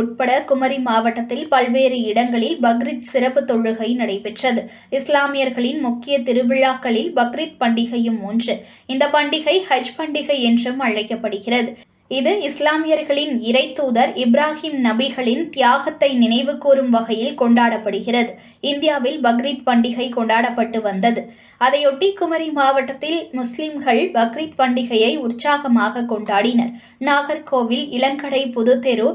உட்பட குமரி மாவட்டத்தில் பல்வேறு இடங்களில் பக்ரீத் சிறப்பு தொழுகை நடைபெற்றது. இஸ்லாமியர்களின் முக்கிய திருவிழாக்களில் பக்ரீத் பண்டிகையும் ஒன்று. இந்த பண்டிகை ஹஜ் பண்டிகை என்றும் அழைக்கப்படுகிறது. இது இஸ்லாமியர்களின் இறை தூதர் இப்ராஹிம் நபிகளின் தியாகத்தை நினைவு கூறும் வகையில் கொண்டாடப்படுகிறது. இந்தியாவில் பக்ரீத் பண்டிகை கொண்டாடப்பட்டு வந்தது. அதையொட்டி குமரி மாவட்டத்தில் முஸ்லிம்கள் பக்ரீத் பண்டிகையை உற்சாகமாக கொண்டாடினர். நாகர்கோவில் இளங்கடை புதுத்தெரு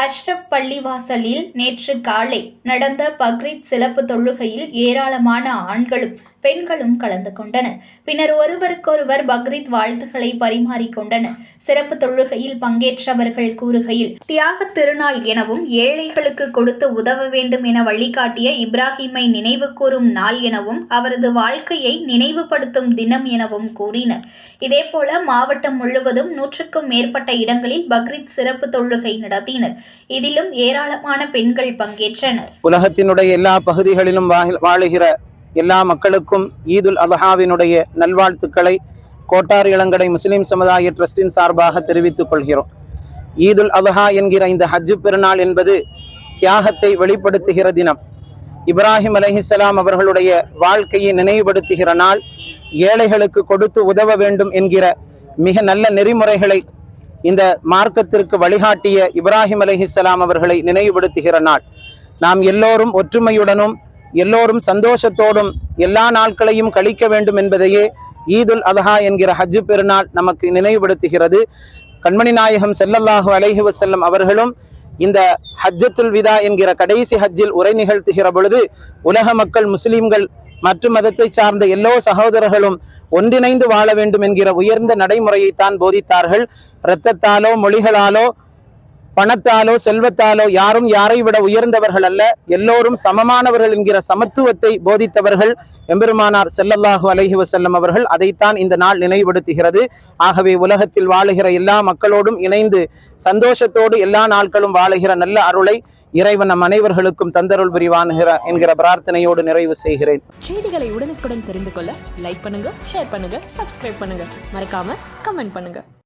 அஷ்ரப் பள்ளிவாசலில் நேற்று காலை நடந்த பக்ரீத் சிறப்பு தொழுகையில் ஏராளமான ஆண்களும் பெண்களும் கலந்து கொண்டனர். பின்னர் ஒருவருக்கொருவர் பக்ரீத் வாழ்த்துக்களை பரிமாறிக்கொண்டனர். சிறப்பு தொழுகையில் பங்கேற்றவர்கள் கூறுகையில், தியாக திருநாள் எனவும் ஏழைகளுக்கு கொடுத்து உதவ வேண்டும் என வழிகாட்டிய இப்ராஹிமை நினைவு கூறும் நாள் எனவும் அவரது வாழ்க்கையை நினைவுபடுத்தும் தினம் எனவும் கூறினர். இதேபோல மாவட்டம் முழுவதும் 100க்கும் மேற்பட்ட இடங்களில் பக்ரீத் சிறப்பு தொழுகை நடத்தினர். இதிலும் ஏராளமான பெண்கள் பங்கேற்றனர். உலகத்தினுடைய எல்லா பகுதிகளிலும் வாழுகிற எல்லா மக்களுக்கும் ஈதுல் அத்ஹாவினுடைய நல்வாழ்த்துக்களை கோட்டார் இளங்கடை முஸ்லிம் சமுதாய ட்ரஸ்டின் சார்பாக தெரிவித்துக் கொள்கிறோம். ஈதுல் அத்ஹா என்கிற இந்த ஹஜ் பெருநாள் என்பது தியாகத்தை வெளிப்படுத்துகிற தினம். இப்ராஹிம் அலைஹிஸ்ஸலாம் அவர்களுடைய வாழ்க்கையை நினைவுபடுத்துகிற நாள். ஏழைகளுக்கு கொடுத்து உதவ வேண்டும் என்கிற மிக நல்ல நெறிமுறைகளை இந்த மார்க்கத்திற்கு வழிகாட்டிய இப்ராஹிம் அலைஹிஸ்ஸலாம் அவர்களை நினைவுபடுத்துகிற நாள். நாம் எல்லோரும் ஒற்றுமையுடனும் எல்லோரும் சந்தோஷத்தோடும் எல்லா நாட்களையும் கழிக்க வேண்டும் என்பதையே ஈதுல் அத்ஹா என்கிற ஹஜ் பெருநாள் நமக்கு நினைவுபடுத்துகிறது. கண்மணி நாயகம் ஸல்லல்லாஹு அலைஹி வஸல்லம் அவர்களும் இந்த ஹஜ்ஜத்துல் விதா என்கிற கடைசி ஹஜ்ஜில் உரை நிகழ்த்துகிற பொழுது உலக மக்கள் முஸ்லிம்கள் மற்றும் மதத்தை சார்ந்த எல்லோ சகோதரர்களும் ஒன்றிணைந்து வாழ வேண்டும் என்கிற உயர்ந்த நடைமுறையை தான் போதித்தார்கள். இரத்தத்தாலோ மொழிகளாலோ பணத்தாலோ செல்வத்தாலோ யாரும் யாரை விட உயர்ந்தவர்கள் அல்ல, எல்லோரும் சமமானவர்கள் என்கிற சமத்துவத்தை போதித்தவர்கள் எம்பெருமானார் ஸல்லல்லாஹு அலைஹி வஸல்லம் அவர்கள். அதைத்தான் இந்த நாள் நினைவுபடுத்துகிறது. ஆகவே உலகத்தில் வாழுகிற எல்லா மக்களோடும் இணைந்து சந்தோஷத்தோடு எல்லா நாட்களும் வாழுகிற நல்ல அருளை இறைவன் நம் அனைவர்களுக்கும் தந்தருள் புரிவானுகிற என்கிற பிரார்த்தனையோடு நிறைவு செய்கிறேன். செய்திகளை உடனுக்குடன் தெரிந்து கொள்ள லைக் பண்ணுங்க, ஷேர் பண்ணுங்க, சப்ஸ்கிரைப் பண்ணுங்க, மறக்காம கமெண்ட் பண்ணுங்க.